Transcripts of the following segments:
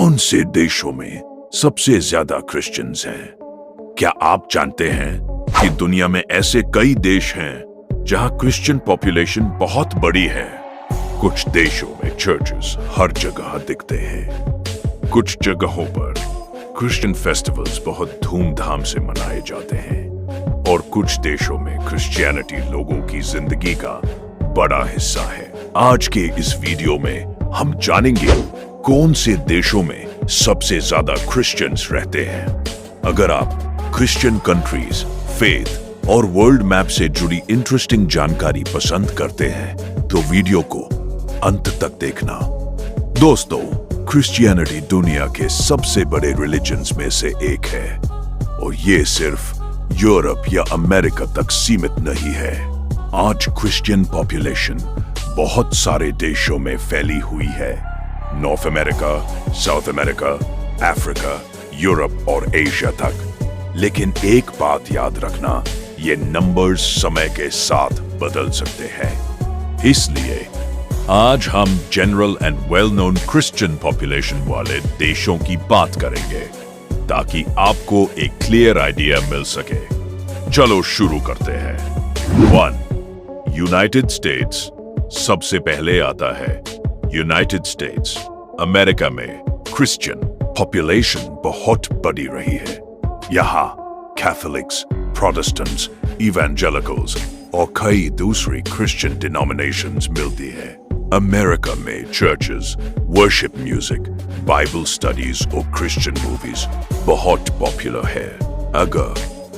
कौन से देशों में सबसे ज्यादा क्रिश्चियंस हैं? क्या आप जानते हैं कि दुनिया में ऐसे कई देश हैं जहां क्रिश्चियन पॉपुलेशन बहुत बड़ी है? कुछ देशों में चर्चेस हर जगह दिखते हैं। कुछ जगहों पर क्रिश्चियन फेस्टिवल्स बहुत धूमधाम से मनाए जाते हैं और कुछ देशों में क्रिश्चियनिटी लोगों की जिंदगी का बड़ा हिस्सा है। आज के इस वीडियो में हम जानेंगे कौन से देशों में सबसे ज्यादा क्रिश्चियंस रहते हैं। अगर आप क्रिश्चियन कंट्रीज, फेथ और वर्ल्ड मैप से जुड़ी इंटरेस्टिंग जानकारी पसंद करते हैं तो वीडियो को अंत तक देखना। दोस्तों, क्रिश्चियनिटी दुनिया के सबसे बड़े रिलीजन्स में से एक है और ये सिर्फ यूरोप या अमेरिका तक सीमित नहीं है। आज क्रिश्चियन पॉपुलेशन बहुत सारे देशों में फैली हुई है। North America, south America, Africa, Europe और एशिया तक। लेकिन एक बात याद रखना, ये नंबर्स समय के साथ बदल सकते हैं। इसलिए आज हम general and well known Christian population वाले देशों की बात करेंगे ताकि आपको एक क्लियर आइडिया मिल सके। चलो शुरू करते हैं। 1. United states. सबसे पहले आता है यूनाइटेड स्टेट्स। अमेरिका में क्रिश्चियन पॉपुलेशन बहुत बड़ी रही है। यहाँ कैथोलिक्स, प्रोटेस्टेंट्स, इवेंजेलिकल्स और कई दूसरी क्रिश्चियन डिनोमिनेशंस मिलती है। अमेरिका में churches, worship music, Bible studies और क्रिश्चियन मूवीज बहुत पॉपुलर है। अगर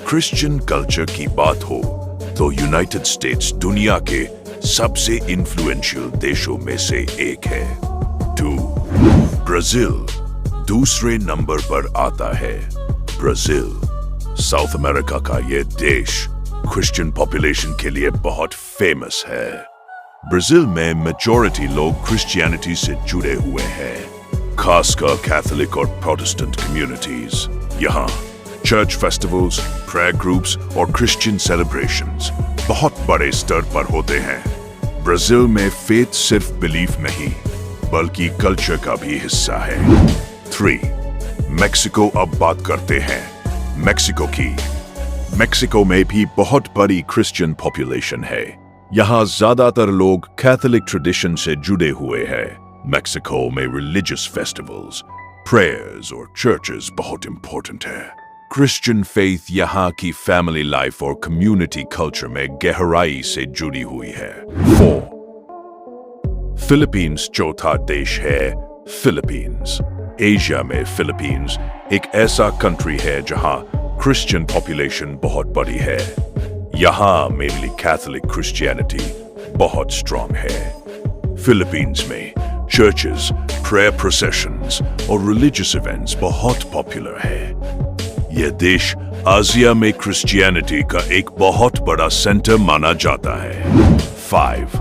क्रिश्चियन कल्चर की बात हो तो यूनाइटेड स्टेट्स दुनिया के सबसे इन्फ्लुएंशियल देशों में से एक है। 2. ब्राजील। दूसरे नंबर पर आता है ब्राजील। साउथ अमेरिका का यह देश क्रिश्चियन पॉपुलेशन के लिए बहुत फेमस है। ब्राजील में मेजॉरिटी लोग क्रिश्चियनिटी से जुड़े हुए हैं, खासकर कैथोलिक और प्रोटेस्टेंट कम्युनिटीज। यहाँ चर्च फेस्टिवल्स, प्रेयर ग्रुप्स और क्रिश्चियन सेलिब्रेशंस बहुत बड़े स्तर पर होते हैं। ब्राजील में फेथ सिर्फ बिलीफ नहीं बल्कि कल्चर का भी हिस्सा है। 3. मेक्सिको। अब बात करते हैं मेक्सिको की। मेक्सिको में भी बहुत बड़ी क्रिश्चियन पॉपुलेशन है। यहाँ ज्यादातर लोग कैथोलिक ट्रेडिशन से जुड़े हुए हैं। मेक्सिको में रिलीजियस फेस्टिवल्स, प्रेयर्स और चर्चेस बहुत इंपॉर्टेंट है। क्रिश्चियन फेथ यहाँ की फैमिली लाइफ और कम्युनिटी कल्चर में गहराई से जुड़ी हुई है। 4. फिलीपींस। चौथा देश है फिलीपींस। एशिया में फिलीपींस एक ऐसा कंट्री है जहाँ क्रिश्चियन पॉपुलेशन बहुत बड़ी है। यहाँ मेनली कैथोलिक क्रिश्चियनिटी बहुत स्ट्रांग है। फिलीपींस में चर्चेस, प्रेयर प्रोसेशंस और रिलीजियस इवेंट्स बहुत पॉपुलर है। यह देश आसिया में क्रिश्चियनिटी का एक बहुत बड़ा सेंटर माना जाता है। 5.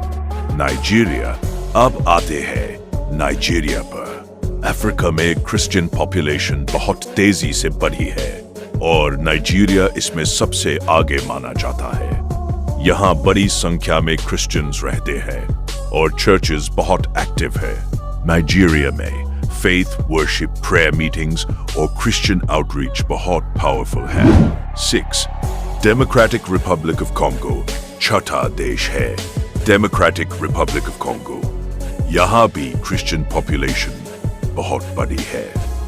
नाइजीरिया। अब आते हैं नाइजीरिया पर। अफ्रीका में क्रिश्चियन पॉपुलेशन बहुत तेजी से बढ़ी है और नाइजीरिया इसमें सबसे आगे माना जाता है। यहाँ बड़ी संख्या में क्रिश्चियंस रहते हैं और चर्चेस बहुत एक्टिव है। नाइजीरिया में फेथ, वर्शिप, प्रेयर मीटिंग्स और क्रिश्चियन आउटरीच बहुत पावरफुल है। 6. Democratic Republic of Congo. छठा देश है डेमोक्रेटिक रिपब्लिक ऑफ कॉन्गो। यहाँ भी क्रिश्चियन पॉपुलेशन बहुत बड़ी है।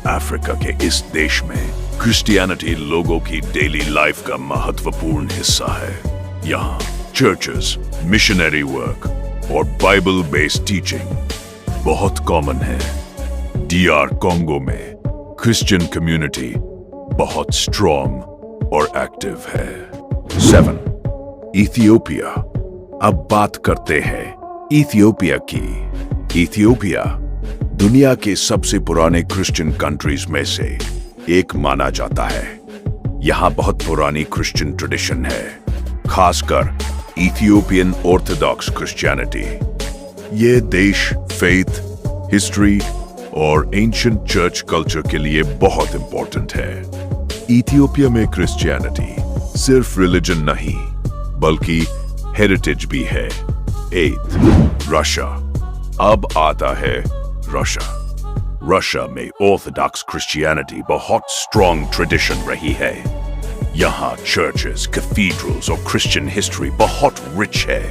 अफ्रीका के इस देश में क्रिश्चियनिटी लोगों की डेली लाइफ का महत्वपूर्ण हिस्सा है। यहाँ चर्चेस, मिशनरी वर्क और बाइबल बेस्ड टीचिंग बहुत कॉमन है। DR कॉन्गो में क्रिश्चियन कम्युनिटी बहुत स्ट्रॉन्ग और एक्टिव है। 7. इथियोपिया। अब बात करते हैं इथियोपिया की। इथियोपिया दुनिया के सबसे पुराने क्रिश्चियन कंट्रीज में से एक माना जाता है। यहाँ बहुत पुरानी क्रिश्चियन ट्रेडिशन है, खासकर इथियोपियन ऑर्थोडॉक्स क्रिश्चियनिटी। ये देश फेथ, हिस्ट्री और एंशिएंट चर्च कल्चर के लिए बहुत इंपॉर्टेंट है। इथियोपिया में क्रिश्चियनिटी सिर्फ रिलीजन नहीं बल्कि हेरिटेज भी है। 8. रशिया। अब आता है रशिया। रशिया में ऑर्थोडॉक्स क्रिश्चियनिटी बहुत स्ट्रॉन्ग ट्रेडिशन रही है। यहाँ चर्चेस, कैथीड्रल्स और क्रिश्चियन हिस्ट्री बहुत रिच है।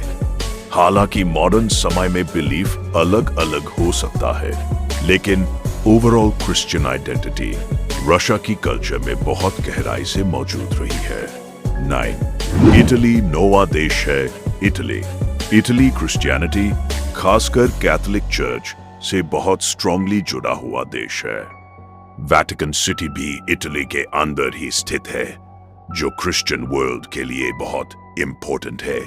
हालांकि मॉडर्न समय में बिलीफ अलग अलग हो सकता है, लेकिन ओवरऑल क्रिश्चियन आइडेंटिटी रशिया की कल्चर में बहुत गहराई से मौजूद रही है। 9. इटली नोवा देश है। इटली क्रिश्चियनिटी, खासकर कैथोलिक चर्च से बहुत स्ट्रांगली जुड़ा हुआ देश है। वेटिकन सिटी भी इटली के अंदर ही स्थित है, जो क्रिश्चियन वर्ल्ड के लिए बहुत इंपॉर्टेंट है।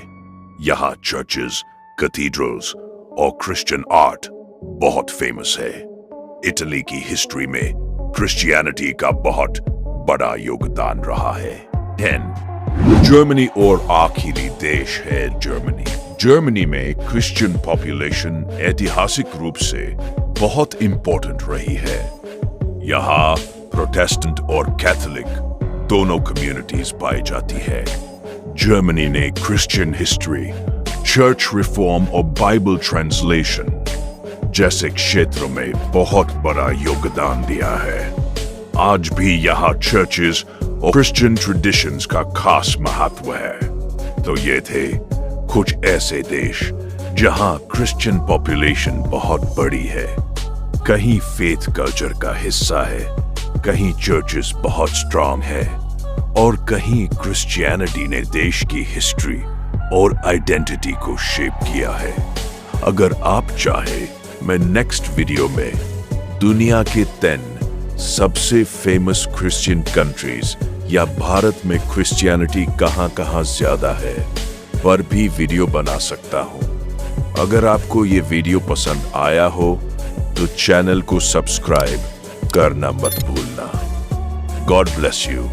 यहाँ चर्चेस, कैथीड्रल्स और क्रिश्चियन आर्ट बहुत फेमस है। इटली की हिस्ट्री में क्रिश्चियनिटी का बहुत बड़ा योगदान रहा है। 10. जर्मनी और आखिरी देश है जर्मनी में क्रिश्चियन पॉपुलेशन ऐतिहासिक रूप से बहुत इंपॉर्टेंट रही है। यहाँ प्रोटेस्टेंट और कैथोलिक दोनों कम्युनिटीज पाई जाती है। जर्मनी ने क्रिश्चियन हिस्ट्री, चर्च रिफॉर्म और बाइबल ट्रांसलेशन जैसे क्षेत्रों में बहुत बड़ा योगदान दिया है। आज भी यहाँ चर्चेस और क्रिश्चियन ट्रेडिशंस का खास महत्व है। तो ये थे कुछ ऐसे देश जहाँ क्रिश्चियन पॉपुलेशन बहुत बड़ी है। कहीं फेथ कल्चर का हिस्सा है, कहीं चर्चेस बहुत स्ट्रांग है और कहीं क्रिश्चियनिटी ने देश की हिस्ट्री और आइडेंटिटी को शेप किया है। अगर आप चाहे, मैं नेक्स्ट वीडियो में दुनिया के 10 सबसे फेमस क्रिश्चियन कंट्रीज या भारत में क्रिश्चियनिटी कहां ज्यादा है पर भी वीडियो बना सकता हूं। अगर आपको ये वीडियो पसंद आया हो तो चैनल को सब्सक्राइब करना मत भूलना। God bless you.